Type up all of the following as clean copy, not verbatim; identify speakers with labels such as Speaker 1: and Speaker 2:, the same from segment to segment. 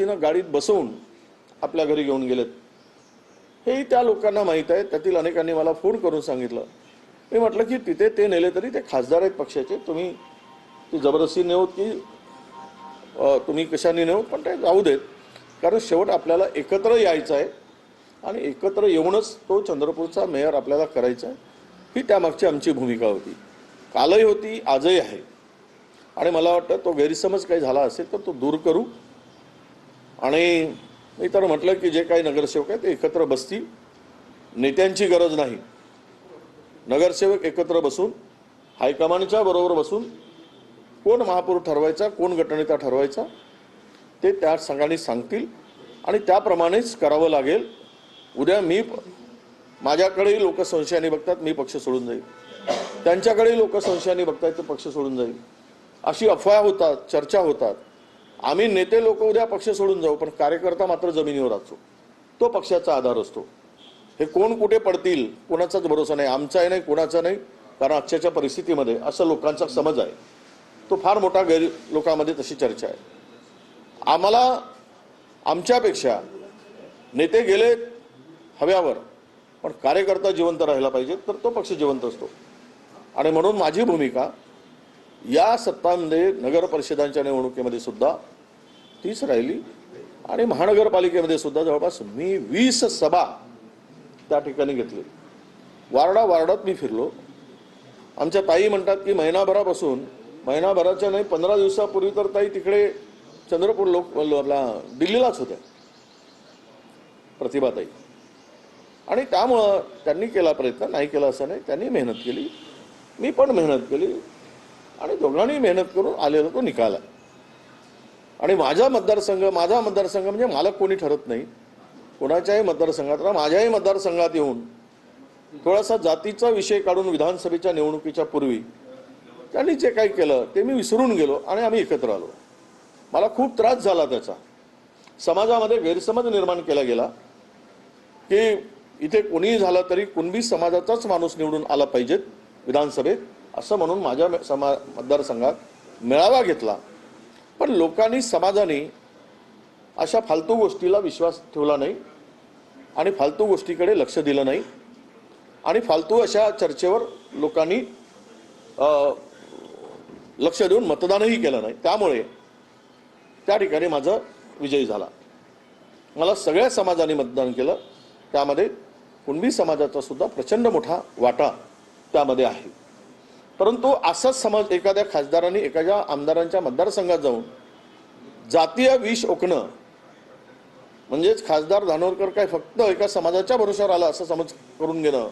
Speaker 1: तिनं गाडीत बसवून आपल्या घरी घेऊन गेलेत हेही त्या लोकांना माहीत आहे। त्यातील अनेकांनी मला फोन करून सांगितलं। मी म्हटलं की तिथे ते नेले तरी ते खासदार आहेत पक्षाचे, तुम्ही ती जबरदस्ती नेऊत की तुम्ही कशाने नेऊ, पण ते जाऊ देत, कारण शेवट आपल्याला एकत्र यायचं आहे आणि एकत्र येऊनच तो चंद्रपूरचा मेयर आपल्याला करायचा आहे, ही त्यामागची आमची भूमिका होती, कालही होती, आजही आहे। आणि मला वाटतं तो गैरसमज काही झाला असेल तर तो दूर करू। आणि मी तर म्हटलं की जे काही नगरसेवक आहेत ते एकत्र बसतील, नेत्यांची गरज नाही, नगरसेवक एकत्र बसून हायकमांडच्या बरोबर बसून कोण महापौर ठरवायचा, कोण गटनेता ठरवायचा ते त्या संघाने सांगतील आणि त्याप्रमाणेच करावं लागेल। उद्या माझ्याकडेही लोक संशयाने बघतात, मी पक्ष सोडून जाईल, त्यांच्याकडेही लोक संशयाने बघतात ते पक्ष सोडून जाईल, अशी अफवा होतात, चर्चा होतात। आम्ही नेते लोक उद्या पक्ष सोडून जाऊ, पण कार्यकर्ता मात्र जमिनीवर असतो, तो पक्षाचा आधार असतो। हे कोण कुठे पडतील कोणाचाच भरोसा नाही, आमचाही नाही, कोणाचा नाही, कारण आजच्या परिस्थितीमध्ये असं लोकांचा समज आहे, तो फार मोठा लोकांमध्ये तशी चर्चा आहे। आम्हाला आमच्यापेक्षा नेते गेले हव्यावर, पण कार्यकर्ता जिवंत राहिला पाहिजे, तर तो पक्ष जिवंत असतो। आणि म्हणून माझी भूमिका या सत्तांमध्ये नगर परिषदांच्या निवडणुकीमध्ये सुद्धा तीच राहिली आणि महानगरपालिकेमध्ये सुद्धा जवळपास मी 20 सभा त्या ठिकाणी घेतली, वार्डात मी फिरलो। आमच्या ताई म्हणतात की महिनाभराच्या नाही 15 दिवसापूर्वी तर ताई तिकडे चंद्रपूर दिल्लीलाच होत्या, प्रतिभाताई। आणि त्यामुळं त्यांनी केला प्रयत्न, नाही केला असं नाही, त्यांनी मेहनत केली, मी पण मेहनत केली आणि दोघांनी मेहनत करून आलेला तो निकाल आहे। आणि माझा मतदारसंघ म्हणजे मालक कोणी ठरत नाही, कोणाच्याही मतदारसंघात, माझ्याही मतदारसंघात येऊन थोडासा जातीचा विषय काढून विधानसभेच्या निवडणुकीच्या पूर्वी त्यांनी जे काही केलं ते मी विसरून गेलो आणि आम्ही एकत्र आलो। मला खूप त्रास झाला त्याचा, समाजामध्ये गैरसमज निर्माण केला गेला की इथे कोणीही झालं तरी कुणबी समाजाचाच माणूस निवडून आला पाहिजेत विधानसभेत, असं म्हणून माझ्या मतदारसंघात मेळावा घेतला। पण लोकांनी, समाजाने अशा फालतू गोष्टीला विश्वास ठेवला नाही आणि फालतू गोष्टीकडे लक्ष दिलं नाही आणि फालतू अशा चर्चेवर लोकांनी लक्ष देऊन मतदानही केलं नाही। त्यामुळे त्या ठिकाणी माझा विजय झाला। मला सगळ्या समाजाने मतदान केलं, त्यामध्ये कुणबी समाजाचा सुद्धा प्रचंड मोठा वाटा त्यामध्ये आहे। परंतु असाच समाज एखाद्या खासदारांनी एखाद्या आमदारांच्या मतदारसंघात जाऊन जातीय विष ओकणं, म्हणजेच खासदार धानोरकर काय फक्त एका समाजाच्या भरोशावर आला असं समज करून घेणं,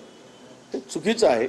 Speaker 1: ते चुकीचं आहे।